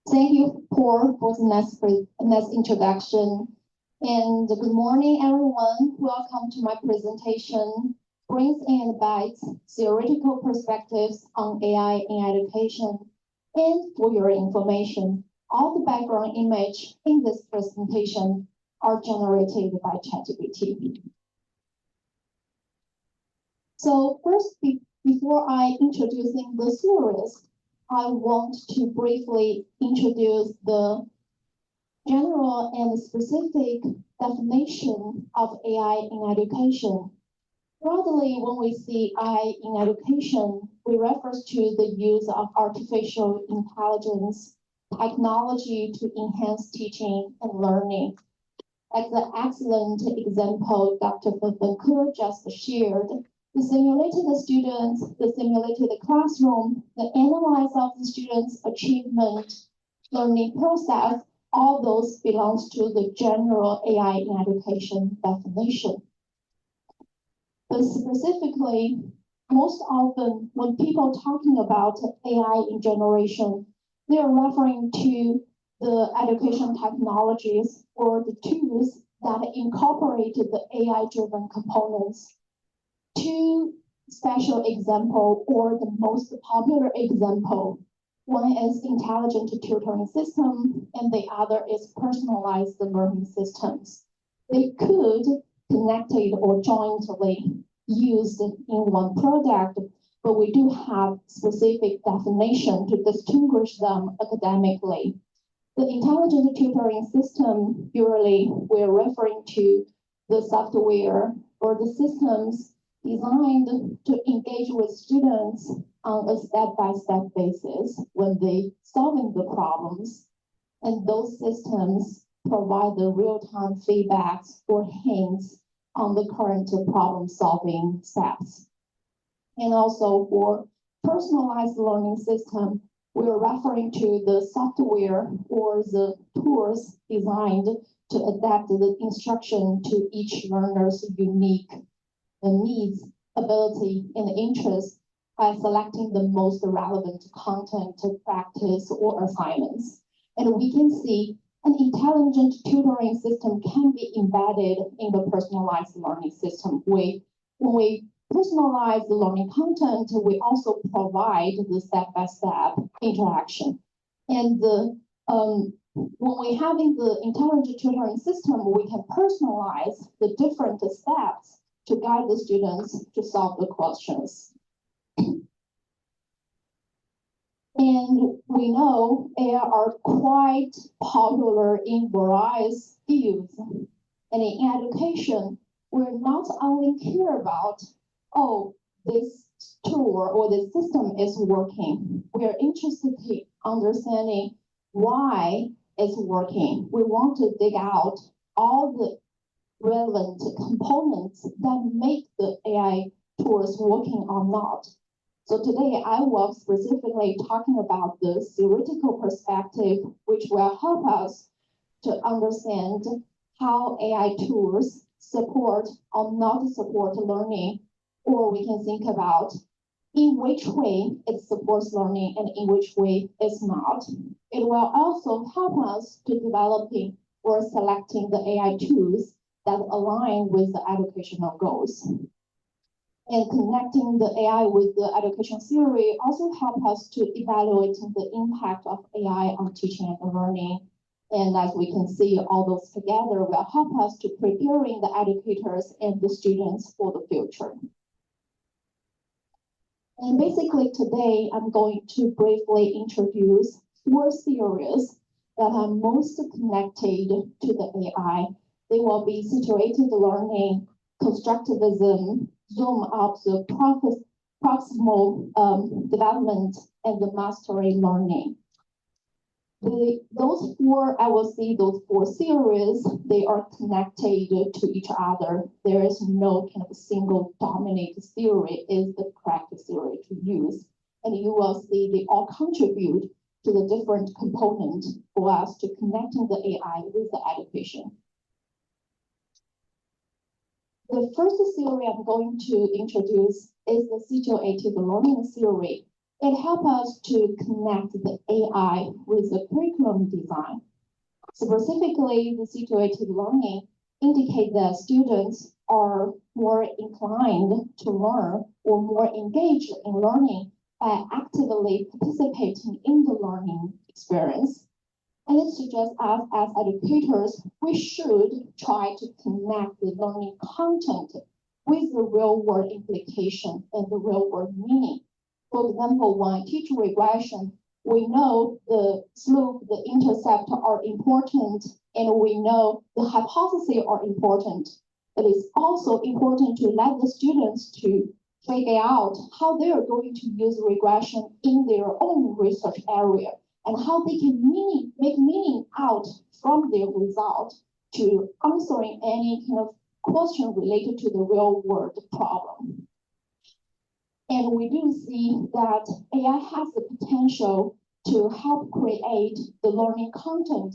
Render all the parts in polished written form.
Thank you, Paul, for the nice introduction. And good morning, everyone. Welcome to my presentation, Brains and Bytes, Theoretical Perspectives on AI in Education. And for your information, all the background image in this presentation are generated by ChatGPT. So first, before I introducing the series, I want to briefly introduce the general and specific definition of AI in education. Broadly, when we see AI in education, we refer to the use of artificial intelligence technology to enhance teaching and learning. As the excellent example Dr. Feng just shared, the simulated students, the simulated classroom, the analysis of the students' achievement, learning process, all those belongs to the general AI in education definition. But specifically, most often when people talking about AI in generation, they are referring to the education technologies or the tools that incorporate the AI-driven components. Two special example or the most popular example. One is intelligent tutoring system, and the other is personalized learning systems. They could connected or jointly used in one product, but we do have specific definition to distinguish them academically. The intelligent tutoring system, usually we're referring to the software or the systems designed to engage with students on a step-by-step basis when they solving the problems. And those systems provide the real-time feedbacks or hints on the current problem-solving steps. And also for personalized learning system, we're referring to the software or the tools designed to adapt the instruction to each learner's unique needs, ability, and interest by selecting the most relevant content to practice or assignments. And we can see an intelligent tutoring system can be embedded in the personalized learning system. When we personalize the learning content, we also provide the step-by-step interaction. And when we're having the intelligent tutoring system, we can personalize the different steps to guide the students to solve the questions. And we know AI are quite popular in various fields. And in education, we're not only care about, oh, this tool or this system is working. We are interested in understanding why it's working. We want to dig out all the relevant components that make the AI tools working or not. So today I will specifically talking about the theoretical perspective, which will help us to understand how AI tools support or not support learning, or we can think about in which way it supports learning and in which way it's not. It will also help us to developing or selecting the AI tools that align with the educational goals. And connecting the AI with the education theory also help us to evaluate the impact of AI on teaching and learning. And as we can see, all those together will help us to preparing the educators and the students for the future. And basically today, I'm going to briefly introduce 4 theories that are most connected to the AI. They will be situated learning, constructivism, zoom up the proximal development, and the mastery learning. Those 4, I will see those 4 theories, they are connected to each other. There is no kind of single dominant theory is the correct theory to use. And you will see they all contribute to the different components for us to connecting the AI with the education. The first theory I'm going to introduce is the situated learning theory. It helps us to connect the AI with the curriculum design. Specifically, the situated learning indicate that students are more inclined to learn or more engaged in learning by actively participating in the learning experience. And it suggests us as educators, we should try to connect the learning content with the real world implication and the real world meaning. For example, when I teach regression, we know the slope, the intercept are important, and we know the hypotheses are important. But it's also important to let the students to figure out how they are going to use regression in their own research area and how they can make meaning out from their result to answering any kind of question related to the real world problem. And we do see that AI has the potential to help create the learning content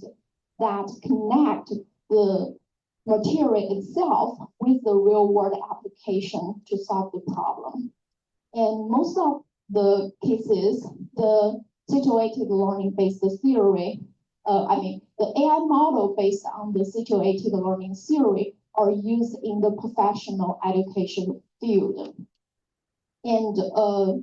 that connect the material itself with the real world application to solve the problem. And most of the cases, the situated learning based theory, the AI model based on the situated learning theory are used in the professional education field. And a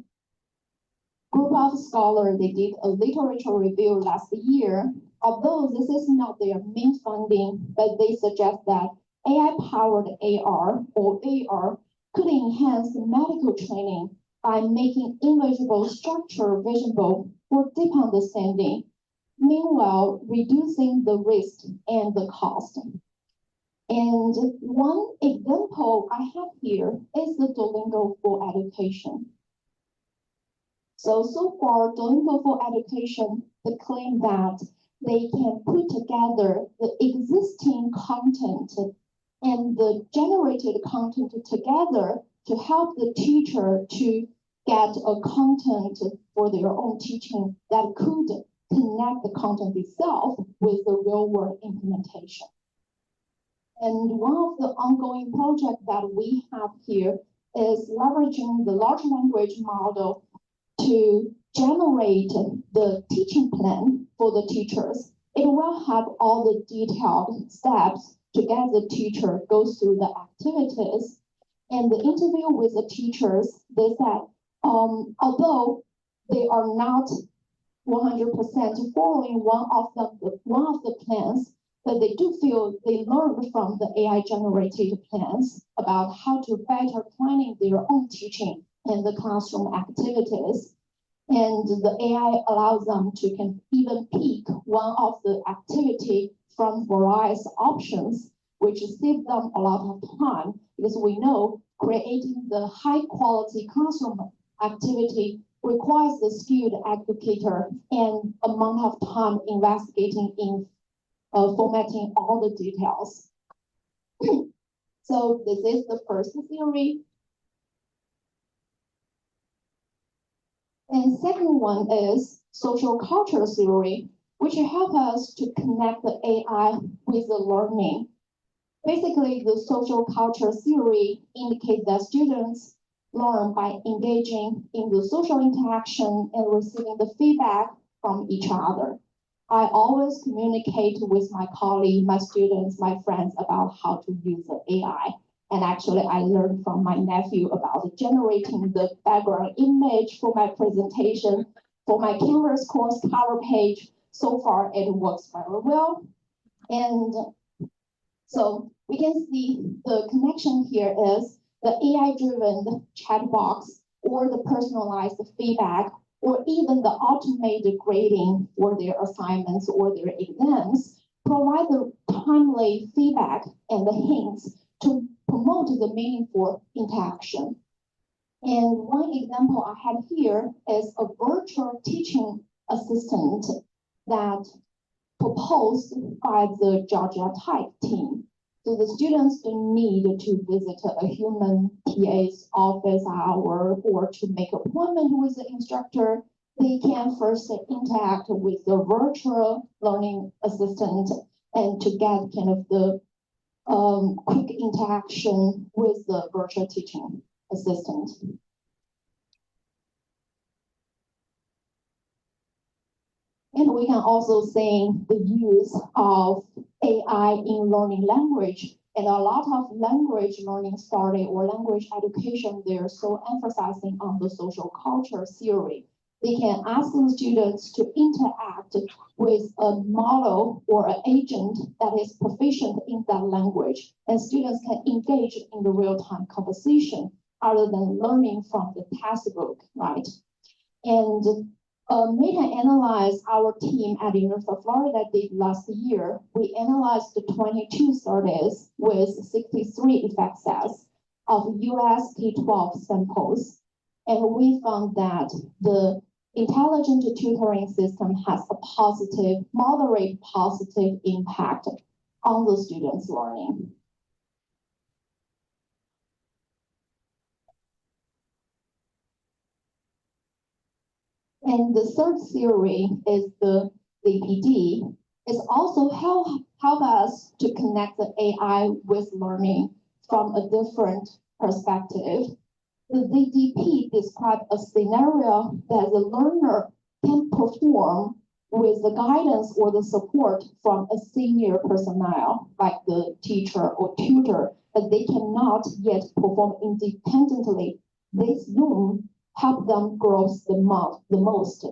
group of scholars, they did a literature review last year. Although this is not their main finding, but they suggest that AI-powered AR or AR could enhance medical training by making invisible structure visible for deep understanding, meanwhile reducing the risk and the cost. And one example I have here is the Duolingo for Education. So far, Duolingo for Education, they claim that they can put together the existing content and the generated content together to help the teacher to get a content for their own teaching that could connect the content itself with the real world implementation. And one of the ongoing projects that we have here is leveraging the large language model to generate the teaching plan for the teachers. It will have all the detailed steps to get the teacher go through the activities. And the interview with the teachers, they said, although they are not 100% following one of the plans, but they do feel they learned from the AI generated plans about how to better planning their own teaching and the classroom activities. And the AI allows them to can even pick one of the activity from various options, which saves them a lot of time, because we know creating the high quality classroom activity requires the skilled educator and amount of time investigating in formatting all the details. So this is the first theory. And second one is social culture theory, which help us to connect the AI with the learning. Basically, the social culture theory indicates that students learn by engaging in the social interaction and receiving the feedback from each other. I always communicate with my colleagues, my students, my friends about how to use the AI. And actually, I learned from my nephew about generating the background image for my presentation, for my Canvas course cover page. So far, it works very well. And so we can see the connection here is the AI-driven chat box or the personalized feedback or even the automated grading for their assignments or their exams provide the timely feedback and the hints to promote the meaningful interaction. And one example I have here is a virtual teaching assistant that proposed by the Georgia Tech team. So the students don't need to visit a human TA's office hour or to make an appointment with the instructor. They can first interact with the virtual learning assistant and to get kind of the quick interaction with the virtual teaching assistant. And we can also see the use of AI in learning language. And a lot of language learning study or language education, they're so emphasizing on the social culture theory. They can ask the students to interact with a model or an agent that is proficient in that language. And students can engage in the real-time conversation other than learning from the textbook, right? And meta-analyze our team at the University of Florida did last year. We analyzed the 22 studies with 63 effect sets of US K-12 samples. And we found that the intelligent tutoring system has a positive, moderate positive impact on the students' learning. And the third theory is the ZPD. It's also help us to connect the AI with learning from a different perspective. The ZDP describes a scenario that the learner can perform with the guidance or the support from a senior personnel, like the teacher or tutor, but they cannot yet perform independently. This Zoom help them grow the most.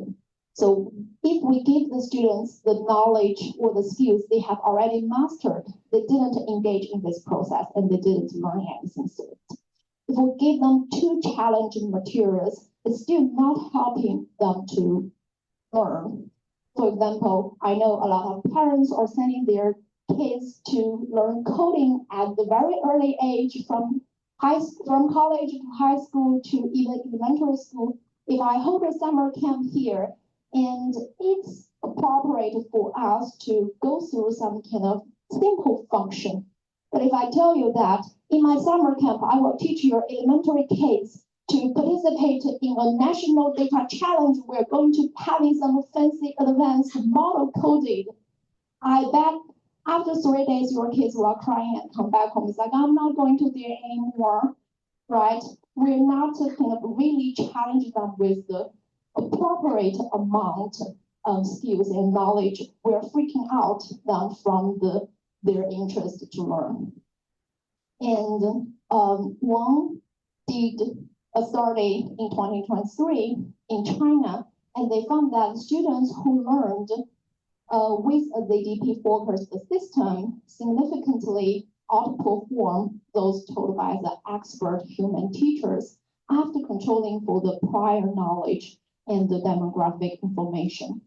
So if we give the students the knowledge or the skills they have already mastered, they didn't engage in this process and they didn't learn anything through it. If we give them too challenging materials, it's still not helping them to learn. For example, I know a lot of parents are sending their kids to learn coding at the very early age from college to high school to even elementary school. If I hold a summer camp here, and it's appropriate for us to go through some kind of simple function. But if I tell you that in my summer camp, I will teach your elementary kids to participate in a national data challenge, we're going to having some fancy advanced model coded. I bet after 3 days, your kids will crying and come back home. It's like, I'm not going to there anymore, right? We're not kind of really challenge them with the appropriate amount of skills and knowledge. We're freaking out them from their interest to learn. And one did a study in 2023 in China, and they found that students who learned with a ZDP-focused system significantly outperform those taught by the expert human teachers after controlling for the prior knowledge and the demographic information.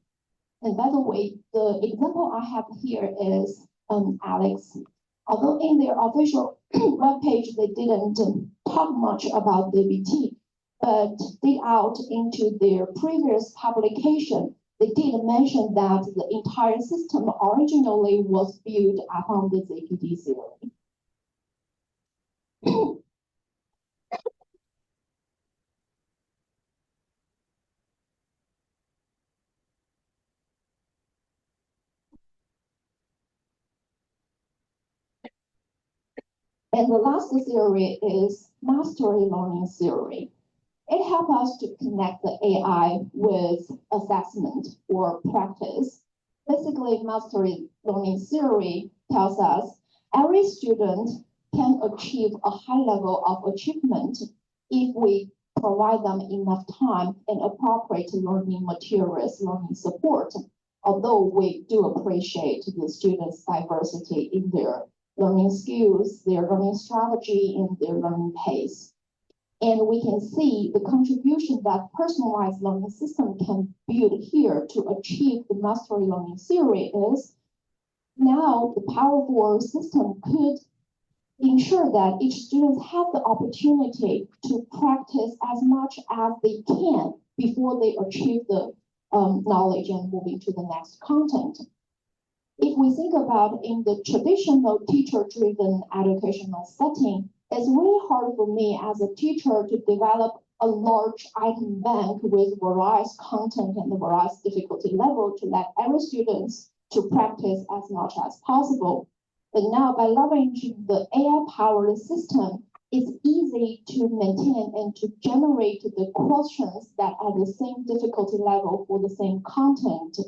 And by the way, the example I have here is AIMLx. Although in their official webpage, they didn't talk much about DBT, but dig out into their previous publication, they did mention that the entire system originally was built upon the ZPD theory. And the last theory is mastery learning theory. It helps us to connect the AI with assessment or practice. Basically, mastery learning theory tells us every student can achieve a high level of achievement if we provide them enough time and appropriate learning materials, learning support, although we do appreciate the students' diversity in their learning skills, their learning strategy, and their learning pace. And we can see the contribution that personalized learning system can build here to achieve the mastery learning theory is now the powerful system could ensure that each student have the opportunity to practice as much as they can before they achieve the knowledge and moving to the next content. If we think about in the traditional teacher-driven educational setting, it's really hard for me as a teacher to develop a large item bank with various content and the various difficulty level to let every student to practice as much as possible. But now by leveraging the AI-powered system, it's easy to maintain and to generate the questions that are the same difficulty level for the same content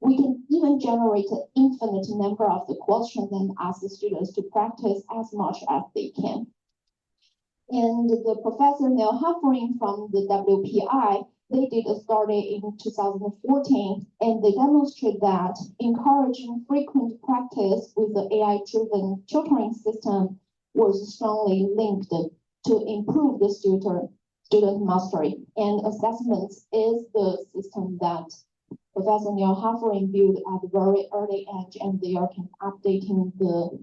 We can even generate an infinite number of the questions and ask the students to practice as much as they can. And the Professor Neil Huffering from the WPI, they did a study in 2014, and they demonstrate that encouraging frequent practice with the AI-driven tutoring system was strongly linked to improve the student mastery. And assessments is the system that Professor Neil Huffering built at the very early age, and they are updating the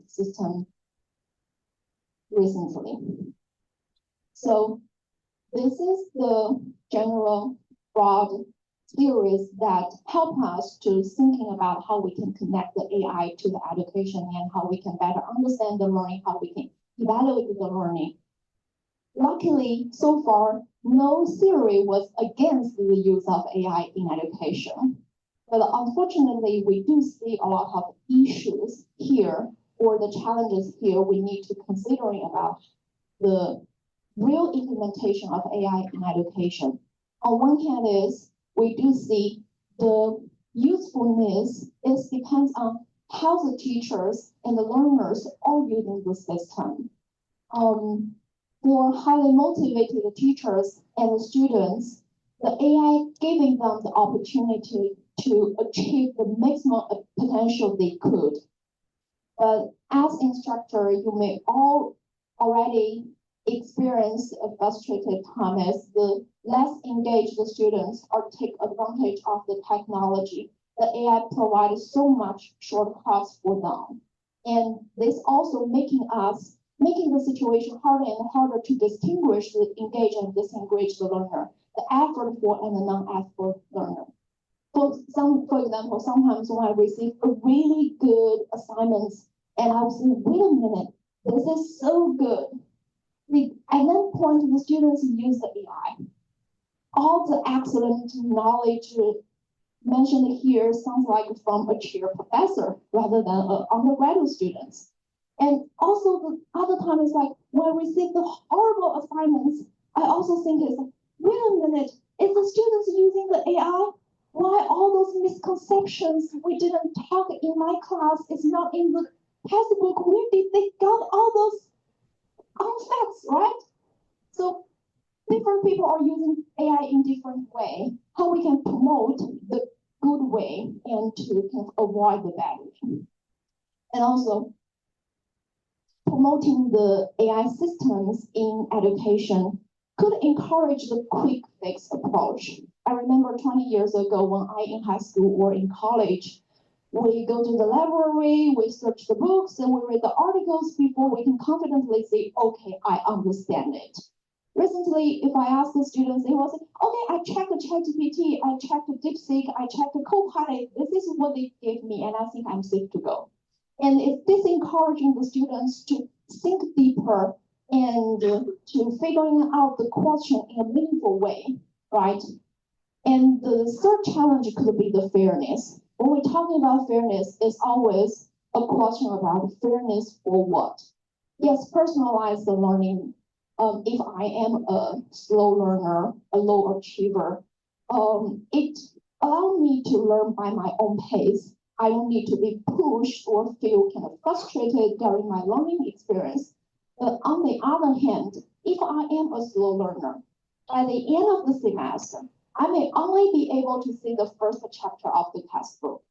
system recently. So this is the general broad theories that help us to thinking about how we can connect the AI to the education and how we can better understand the learning, how we can evaluate the learning. Luckily, so far, no theory was against the use of AI in education. But unfortunately, we do see a lot of issues here, or the challenges here we need to considering about the real implementation of AI in education. On one hand is, we do see the usefulness is depends on how the teachers and the learners are using the system. For highly motivated teachers and the students, the AI giving them the opportunity to achieve the maximum potential they could. But as instructor, you may already experience a frustrated time as the less engaged the students or take advantage of the technology. The AI provides so much shortcuts for them. And this also making the situation harder and harder to distinguish the engaged and disengaged learner, the effortful and the non-effort learner. For example, sometimes when I receive a really good assignments, and I will say, wait a minute, this is so good. At that point, the students use the AI. All the excellent knowledge mentioned here sounds like from a chair professor rather than undergraduate students. And also the other time is like when I receive the horrible assignments, I also think it's like, wait a minute, is the students using the AI? Why all those misconceptions we didn't talk in my class is not in the textbook? Where did they got all those facts, right? So different people are using AI in different way. How we can promote the good way and to kind of avoid the bad way. And also promoting the AI systems in education could encourage the quick fix approach. I remember 20 years ago when I in high school or in college, we go to the library, we search the books, and we read the articles before we can confidently say, okay, I understand it. Recently, if I ask the students, they will say, okay, I checked the ChatGPT, I checked the DeepSeek, I checked the Copilot, this is what they gave me, and I think I'm safe to go. And it's disencouraging the students to think deeper and to figuring out the question in a meaningful way, right? And the third challenge could be the fairness. When we're talking about fairness, it's always a question about fairness for what? Yes, personalize the learning. If I am a slow learner, a low achiever, it allows me to learn by my own pace. I don't need to be pushed or feel kind of frustrated during my learning experience. But on the other hand, if I am a slow learner, by the end of the semester, I may only be able to see the first chapter of the textbook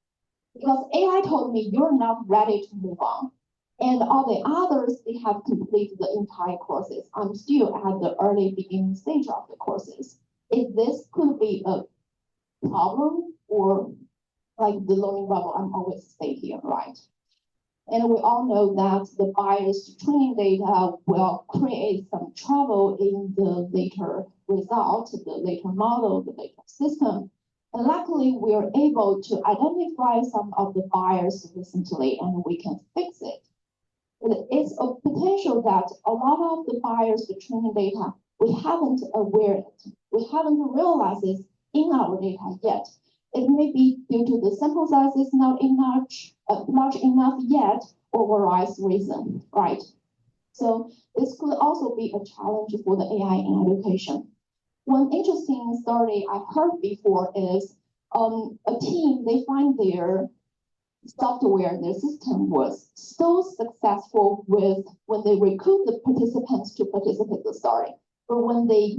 because AI told me you're not ready to move on. And all the others, they have completed the entire courses. I'm still at the early beginning stage of the courses. If this could be a problem or like the learning bubble, I'm always stay here, right? And we all know that the biased training data will create some trouble in the later result, the later model, the later system. And luckily, we are able to identify some of the bias recently, and we can fix it. It's a potential that a lot of the bias, the training data, we haven't aware it. We haven't realized it in our data yet. It may be due to the sample size is not large enough yet, or various reason, right? So this could also be a challenge for the AI in education. One interesting story I heard before is a team, they find their software, their system was so successful with when they recruit the participants to participate in the study, but when they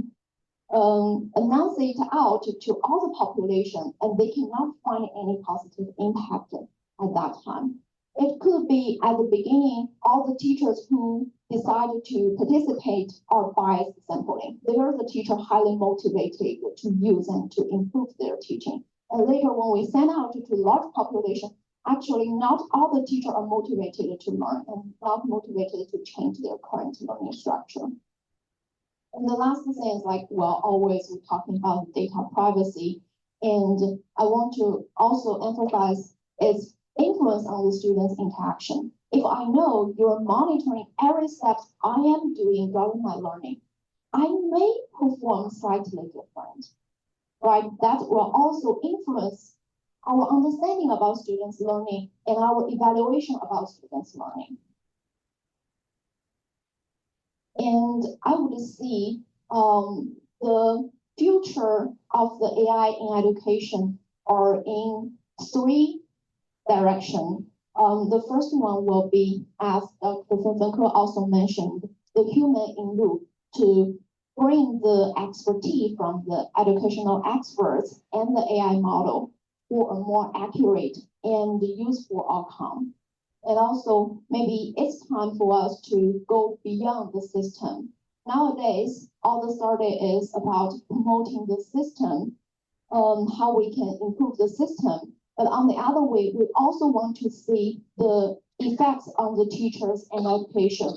announce it out to all the population, and they cannot find any positive impact at that time. It could be at the beginning, all the teachers who decided to participate are biased sampling. They are the teacher highly motivated to use and to improve their teaching. And later when we send out to large population, actually not all the teachers are motivated to learn and not motivated to change their current learning structure. And the last thing is like, well, always we're talking about data privacy. And I want to also emphasize its influence on the students' interaction. If I know you're monitoring every step I am doing during my learning, I may perform slightly different, right? That will also influence our understanding about students' learning and our evaluation about students' learning. And I would see the future of the AI in education are in three directions. The first one will be, as Dr. Fenfenko also mentioned, the human in loop to bring the expertise from the educational experts and the AI model for a more accurate and useful outcome. And also, maybe it's time for us to go beyond the system. Nowadays, all the study is about promoting the system, how we can improve the system. But on the other way, we also want to see the effects on the teachers and education.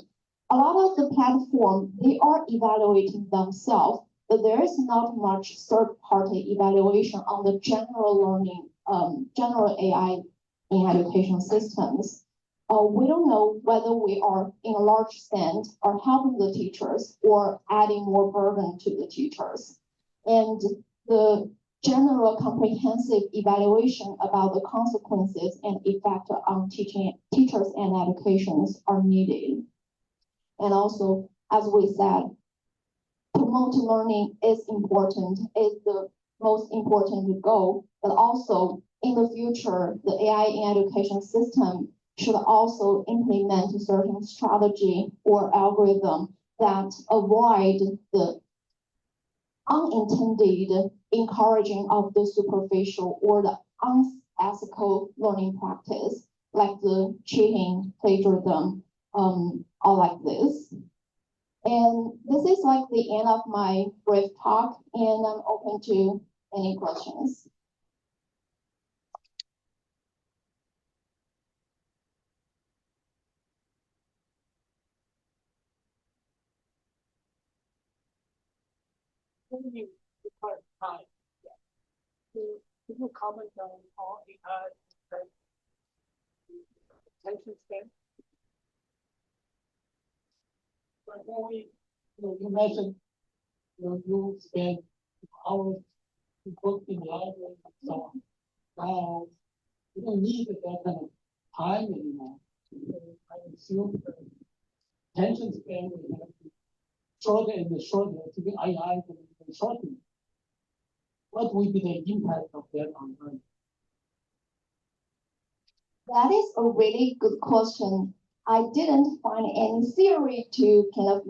A lot of the platform, they are evaluating themselves, but there is not much third-party evaluation on the general learning, general AI in education systems. We don't know whether we are in a large extent are helping the teachers or adding more burden to the teachers. And the general comprehensive evaluation about the consequences and effect on teachers and educations are needed. And also, as we said, promote learning is important, is the most important goal, but also in the future, the AI in education system should also implement certain strategy or algorithm that avoid the unintended encouraging of the superficial or the unethical learning practice, like the cheating, plagiarism, all like this. And this is like the end of my brief talk, and I'm open to any questions. You require time. So, could you comment on how AI affects attention span? Like when you mentioned, you spend hours to book in the library and so on. Now, you don't need that kind of time anymore. I assume the attention span will have to shorter and shorter to be AI and shorten. What will be the impact of that on learning? That is a really good question. I didn't find any theory to kind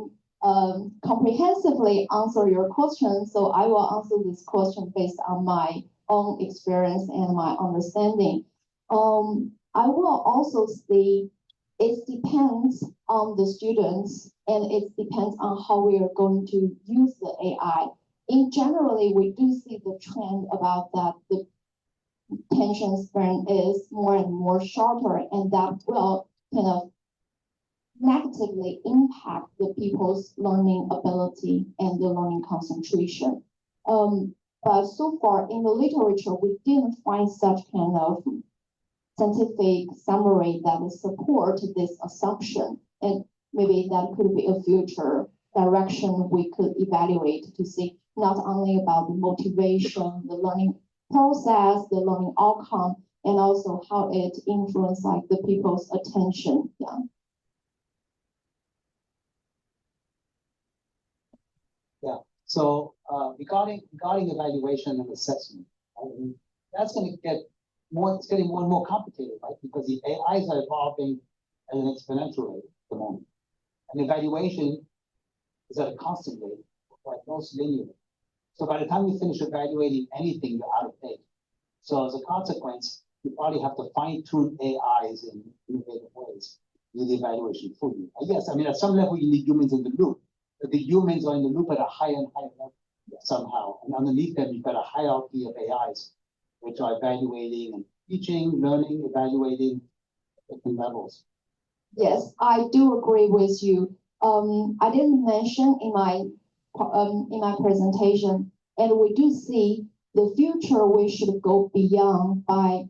of comprehensively answer your question, so I will answer this question based on my own experience and my understanding. I will also say it depends on the students and it depends on how we are going to use the AI. In generally, we do see the trend about that the attention span is more and more shorter, and that will kind of negatively impact the people's learning ability and the learning concentration. But so far in the literature, we didn't find such kind of scientific summary that would support this assumption. And maybe that could be a future direction we could evaluate to see not only about the motivation, the learning process, the learning outcome, and also how it influences like the people's attention. Yeah. Yeah. So regarding evaluation and assessment, that's going to get more, it's getting more and more complicated, right? Because the AIs are evolving at an exponential rate at the moment. And evaluation is at a constant rate, like most linear. So by the time you finish evaluating anything, you're out of date. So as a consequence, you probably have to fine-tune AIs in innovative ways to do the evaluation for you. Yes, I mean, at some level, you need humans in the loop, but the humans are in the loop at a higher and higher level somehow. And underneath them, you've got a hierarchy of AIs, which are evaluating and teaching, learning, evaluating different levels. Yes, I do agree with you. I didn't mention in my presentation, and we do see the future we should go beyond by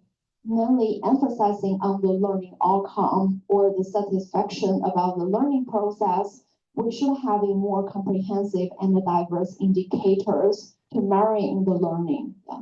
mainly emphasizing on the learning outcome or the satisfaction about the learning process. We should have a more comprehensive and diverse indicators to marry the learning. Yeah.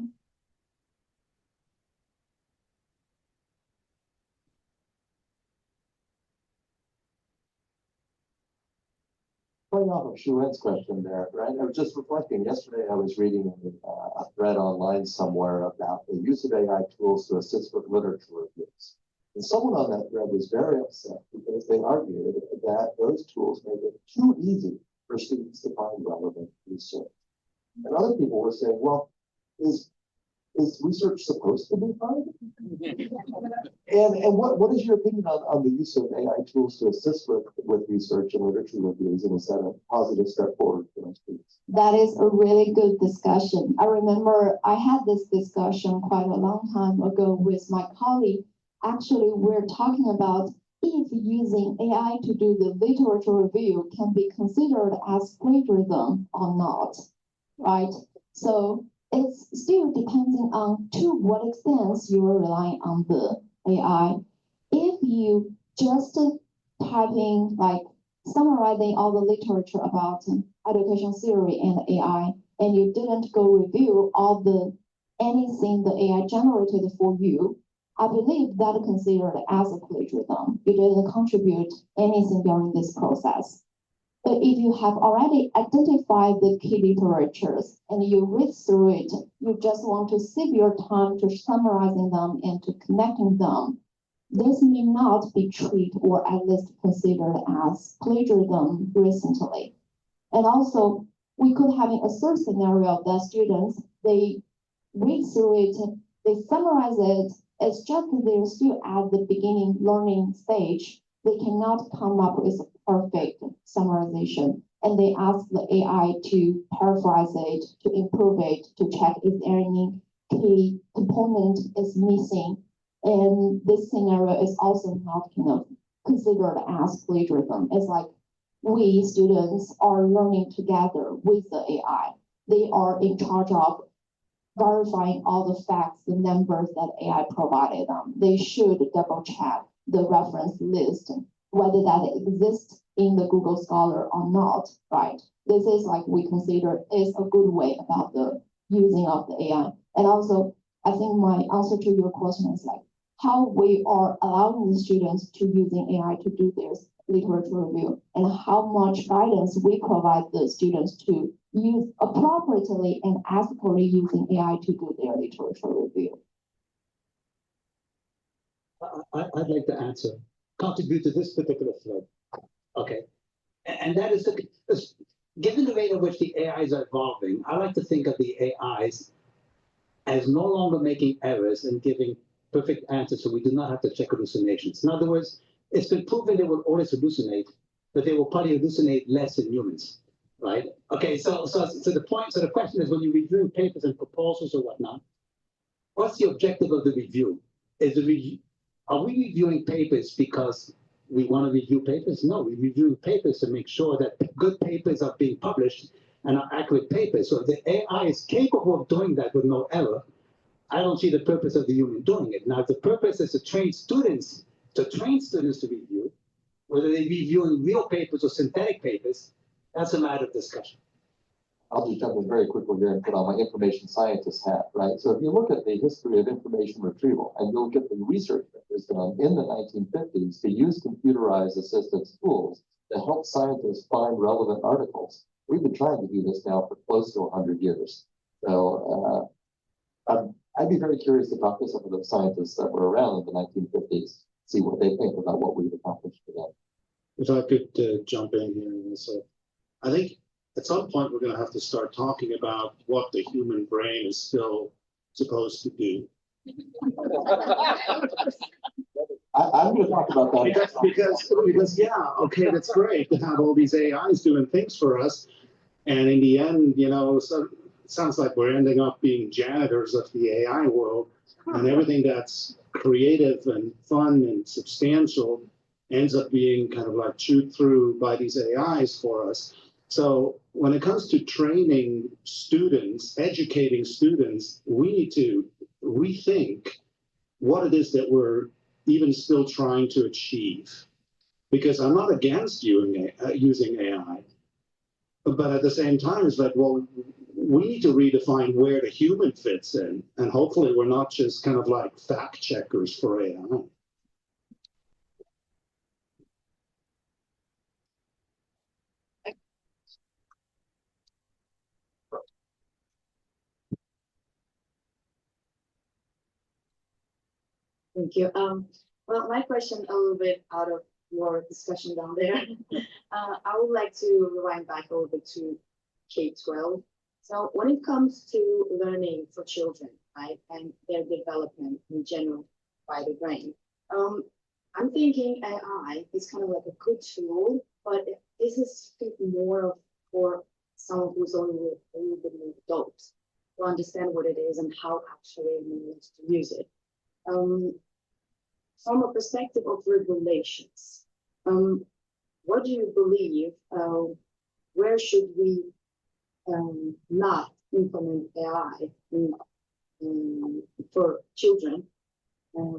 Playing off of Shuen's question there, right? I was just reflecting. Yesterday, I was reading a thread online somewhere about the use of AI tools to assist with literature reviews. And someone on that thread was very upset because they argued that those tools made it too easy for students to find relevant research. And other people were saying, well, is research supposed to be fun? And what is your opinion on the use of AI tools to assist with research and literature reviews, and is that a positive step forward for those students? That is a really good discussion. I remember I had this discussion quite a long time ago with my colleague. Actually, we're talking about if using AI to do the literature review can be considered as plagiarism or not, right? So it's still depending on to what extent you are relying on the AI. If you just typing, like summarizing all the literature about education theory and AI, and you didn't go review all the anything the AI generated for you, I believe that considered as a plagiarism. You didn't contribute anything during this process. But if you have already identified the key literatures and you read through it, you just want to save your time to summarizing them and to connecting them, this may not be treated or at least considered as plagiarism recently. And also, we could have a third scenario that students, they read through it, they summarize it, it's just that they're still at the beginning learning stage. They cannot come up with a perfect summarization. And they ask the AI to paraphrase it, to improve it, to check if any key component is missing. And this scenario is also not kind of considered as plagiarism. It's like we students are learning together with the AI. They are in charge of verifying all the facts, the numbers that AI provided them. They should double check the reference list, whether that exists in the Google Scholar or not, right? This is like we consider is a good way about the using of the AI. And also, I think my answer to your question is like how we are allowing the students to using AI to do their literature review and how much guidance we provide the students to use appropriately and ethically using AI to do their literature review. I'd like to answer, contribute to this particular thread. Okay. And that is, given the rate at which the AIs are evolving, I like to think of the AIs as no longer making errors and giving perfect answers so we do not have to check hallucinations. In other words, it's been proven they will always hallucinate, but they will probably hallucinate less than humans, right? Okay, so the question is when you review papers and proposals or whatnot, what's the objective of the review? Are we reviewing papers because we want to review papers? No, we're reviewing papers to make sure that good papers are being published and are accurate papers. So if the AI is capable of doing that with no error, I don't see the purpose of the human doing it. Now, if the purpose is to train students to review, whether they're reviewing real papers or synthetic papers, that's a matter of discussion. I'll just jump in very quickly here and put on my information scientist hat, right? So if you look at the history of information retrieval and you look at the research that was done in the 1950s to use computerized assistance tools to help scientists find relevant articles, we've been trying to do this now for close to 100 years. So I'd be be very curious to talk to some of the scientists that were around in the 1950s, see what they think about what we've accomplished today. If I could jump in here, so I think at some point we're going to have to start talking about what the human brain is still supposed to do. I'm going to talk about that. Because yeah, okay, that's great to have all these AIs doing things for us, and in the end, you know, so it sounds like we're ending up being janitors of the AI world, and everything that's creative and fun and substantial ends up being kind of like chewed through by these AIs for us. So when it comes to training students, educating students, we need to rethink what it is that we're even still trying to achieve. Because I'm not against using AI, but at the same time, it's like, well, we need to redefine where the human fits in, and hopefully we're not just kind of like fact checkers for AI. Thank you. Well, my question a little bit out of your discussion down there. I would like to rewind back a little bit to K-12. So when it comes to learning for children, right, and their development in general by the brain, I'm thinking AI is kind of like a good tool, but this is more for someone who's only a little bit more adult to understand what it is and how actually to use it. From a perspective of regulations, what do you believe, where should we not implement AI for children?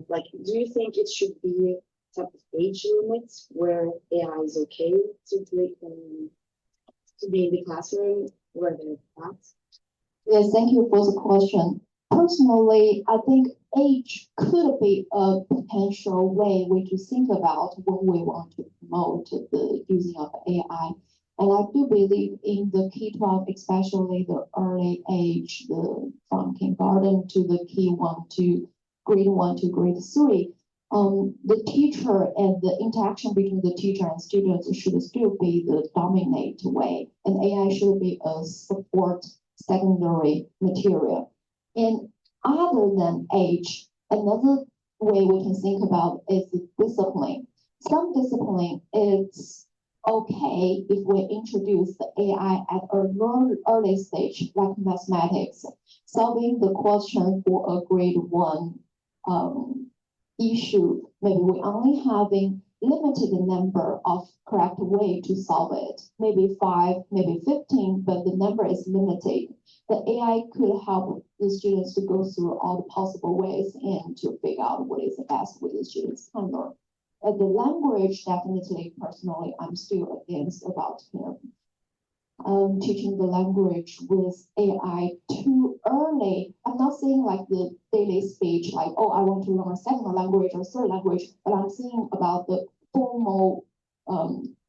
Like, do you think it should be a type of age limits where AI is okay to be in the classroom, where they're not? Yes, thank you for the question. Personally, I think age could be a potential way we to think about when we want to promote the using of AI. And I do believe in the K-12, especially the early age, from kindergarten to the K1 to grade 1 to grade 3, the teacher and the interaction between the teacher and students should still be the dominant way, and AI should be a support secondary material. And other than age, another way we can think about is discipline. Some discipline is okay if we introduce the AI at an early stage, like mathematics, solving the question for a grade 1 issue. Maybe we only having limited number of correct way to solve it, maybe 5, maybe 15, but the number is limited. The AI could help the students to go through all the possible ways and to figure out what is the best way the students can learn. The language, definitely, personally, I'm still against about teaching the language with AI too early. I'm not saying like the daily speech, like, oh, I want to learn a second language or third language, but I'm saying about the formal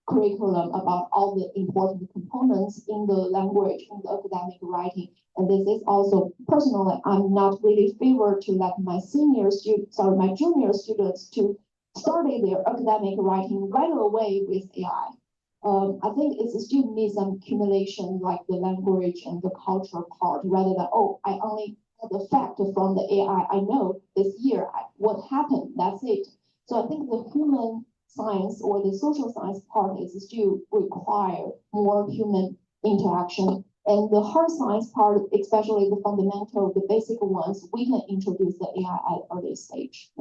curriculum, about all the important components in the language, in the academic writing. And this is also, personally, I'm not really favored to let my junior students to study their academic writing right away with AI. I think it still needs some accumulation, like the language and the culture part, rather than, oh, I only have the fact from the AI. I know this year what happened, that's it. So I think the human science or the social science part is still require more human interaction. And the hard science part, especially the fundamental, the basic ones, we can introduce the AI at early stage.